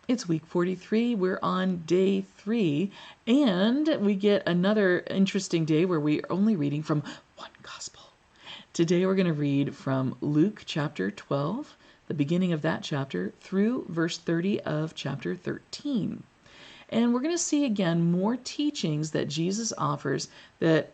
It's week 43. We're on day 3, and we get another interesting day where we are only reading from one gospel. Today we're going to read from Luke chapter 12, the beginning of that chapter, through verse 30 of chapter 13. And we're going to see again more teachings that Jesus offers that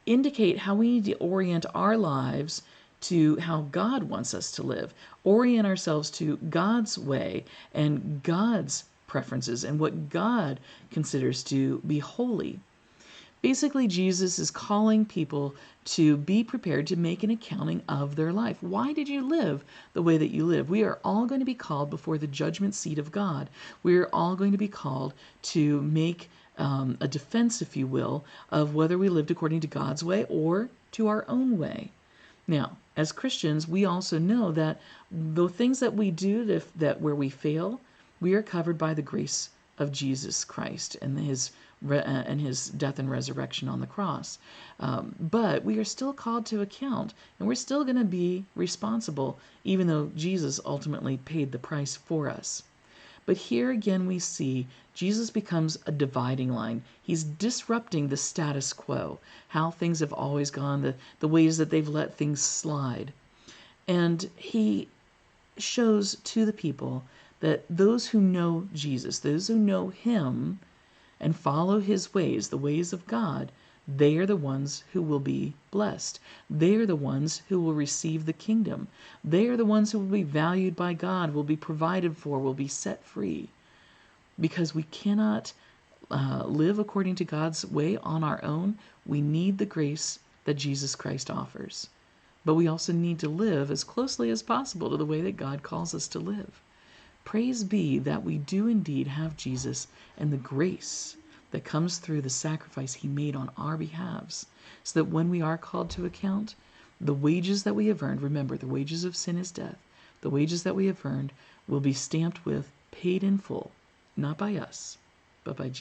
indicate how we need to orient our lives to how God wants us to live, orient ourselves to God's way and God's preferences and what God considers to be holy. Basically, Jesus is calling people to be prepared to make an accounting of their life. Why did you live the way that you live? We are all going to be called before the judgment seat of God. We are all going to be called to make a defense, if you will, of whether we lived according to God's way or to our own way. Now, as Christians, we also know that the things that we do that where we fail, we are covered by the grace of Jesus Christ and his death and resurrection on the cross. But we are still called to account, and we're still going to be responsible, even though Jesus ultimately paid the price for us. But here again we see Jesus becomes a dividing line. He's disrupting the status quo, how things have always gone, the ways that they've let things slide. And he shows to the people that those who know Jesus, those who know him and follow his ways, the ways of God, they are the ones who will be blessed. They are the ones who will receive the kingdom. They are the ones who will be valued by God, will be provided for, will be set free. Because we cannot live according to God's way on our own. We need the grace that Jesus Christ offers. But we also need to live as closely as possible to the way that God calls us to live. Praise be that we do indeed have Jesus and the grace that comes through the sacrifice he made on our behalves, so that when we are called to account, the wages that we have earned, remember, the wages of sin is death, the wages that we have earned will be stamped with paid in full, not by us, but by Jesus.